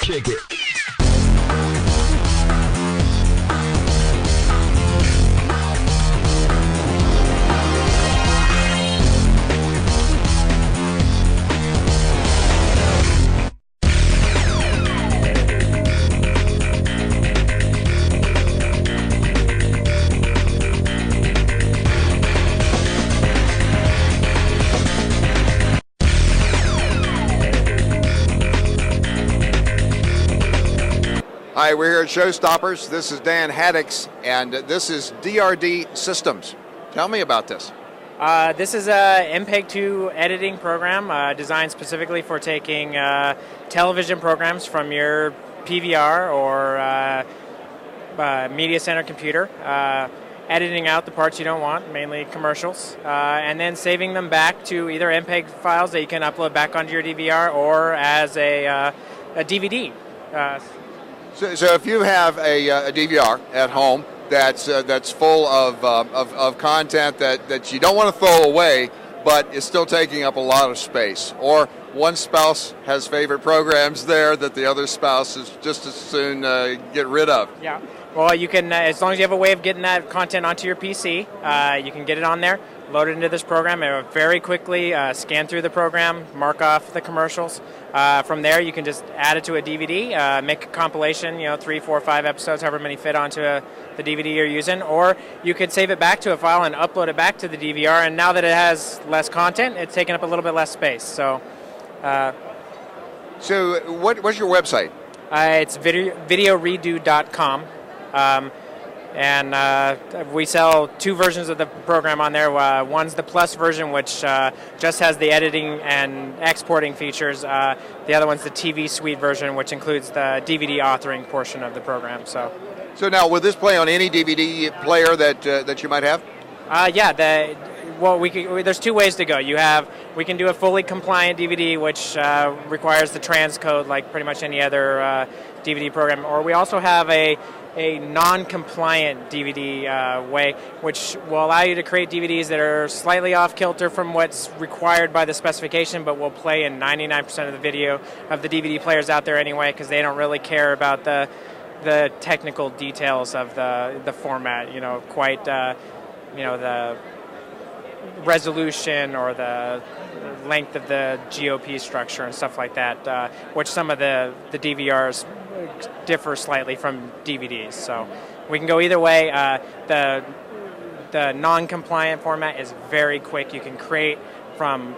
Kick it. Hi, we're here at Showstoppers. This is Dan Haddix, and this is DRD Systems. Tell me about this. This is a MPEG-2 editing program designed specifically for taking television programs from your PVR or media center computer, editing out the parts you don't want, mainly commercials, and then saving them back to either MPEG files that you can upload back onto your DVR or as a DVD. So if you have a DVR at home that's full of content that you don't want to throw away, but is still taking up a lot of space, or one spouse has favorite programs there that the other spouse is just as soon get rid of. Yeah. Well, you can, as long as you have a way of getting that content onto your PC, you can get it on there, load it into this program, and it will very quickly scan through the program, mark off the commercials. From there, you can just add it to a DVD, make a compilation, 3, 4, 5 episodes, however many fit onto the DVD you're using, or you could save it back to a file and upload it back to the DVR, and now that it has less content, it's taking up a little bit less space. So what's your website? It's videoredo.com. And we sell two versions of the program on there. One's the Plus version, which just has the editing and exporting features. The other one's the TV Suite version, which includes the DVD authoring portion of the program. So now, will this play on any DVD player that you might have? Yeah. There's two ways to go. We can do a fully compliant DVD, which requires the transcode like pretty much any other DVD program, or we also have a non-compliant DVD way, which will allow you to create DVDs that are slightly off kilter from what's required by the specification, but will play in 99% of the video of the DVD players out there anyway, because they don't really care about the technical details of the format, the resolution or the length of the GOP structure and stuff like that, which some of the DVRs differ slightly from DVDs. So we can go either way. The non-compliant format is very quick. You can create from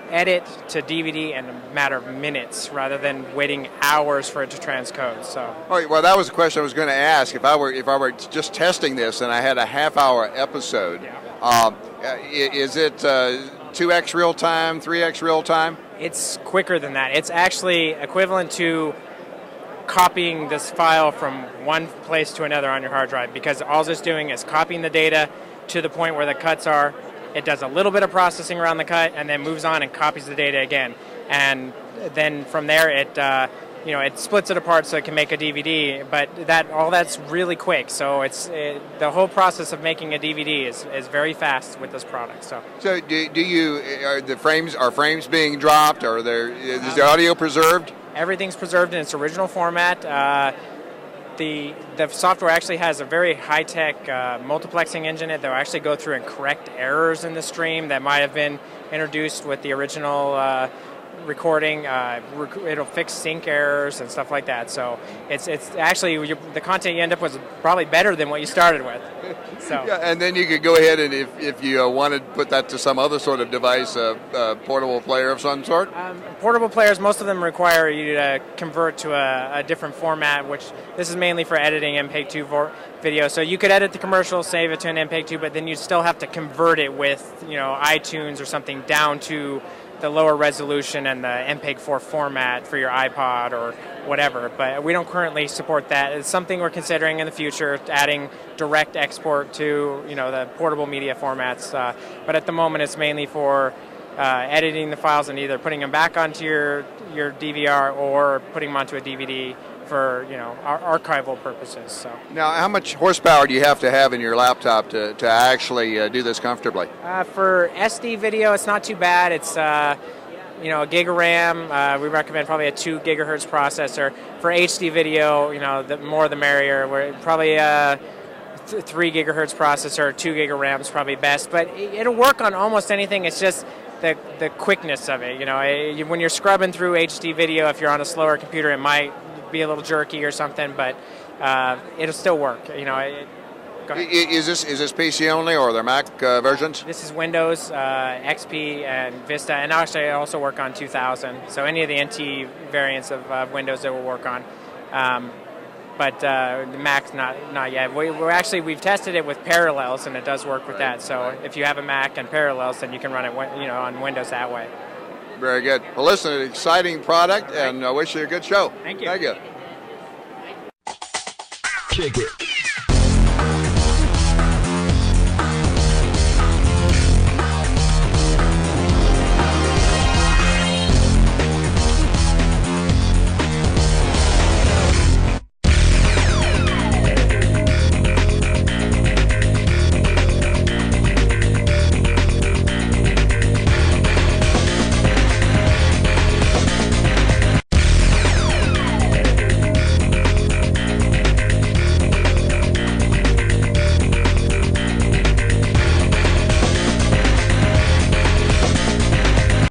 edit to DVD in a matter of minutes rather than waiting hours for it to transcode. So. All right, well, that was a question I was going to ask. If I were just testing this and I had a half-hour episode, is it 2x real time, 3x real time? It's quicker than that. It's actually equivalent to copying this file from one place to another on your hard drive, because all it's doing is copying the data to the point where the cuts are. It does a little bit of processing around the cut and then moves on and copies the data again. And then from there it splits it apart so it can make a DVD, but that's really quick. So the whole process of making a DVD is very fast with this product. So are frames being dropped, or is the audio preserved? Everything's preserved in its original format. The software actually has a very high-tech multiplexing engine that will actually go through and correct errors in the stream that might have been introduced with the original recording. It'll fix sync errors and stuff like that. So it's actually the content you end up with is probably better than what you started with. So yeah, and then you could go ahead and if you wanted to put that to some other sort of device, a portable player of some sort. Portable players, most of them require you to convert to a different format, which this is mainly for editing MPEG-2 video. So you could edit the commercial, save it to an MPEG-2, but then you still have to convert it with iTunes or something down to the lower resolution and the MPEG-4 format for your iPod or whatever, but we don't currently support that. It's something we're considering in the future, adding direct export to the portable media formats, but at the moment it's mainly for editing the files and either putting them back onto your DVR or putting them onto a DVD for archival purposes. So now, how much horsepower do you have to have in your laptop to actually do this comfortably? For SD video, it's not too bad. It's a gig of RAM. We recommend probably a 2 gigahertz processor. For HD video, the more the merrier. We're probably 3 gigahertz processor, 2 gig of RAM is probably best. But it'll work on almost anything. It's just the quickness of it. When you're scrubbing through HD video, if you're on a slower computer, it might be a little jerky or something, but it'll still work. Go ahead. Is this PC only, or are there Mac versions? This is Windows, XP, and Vista, and actually I also work on 2000. So any of the NT variants of Windows it will work on. But the Mac's not yet. We've tested it with Parallels, and it does work with that. So if you have a Mac and Parallels, then you can run it on Windows that way. Very good. Well, listen, an exciting product, and I wish you a good show. Thank you. Thank you. Kick it.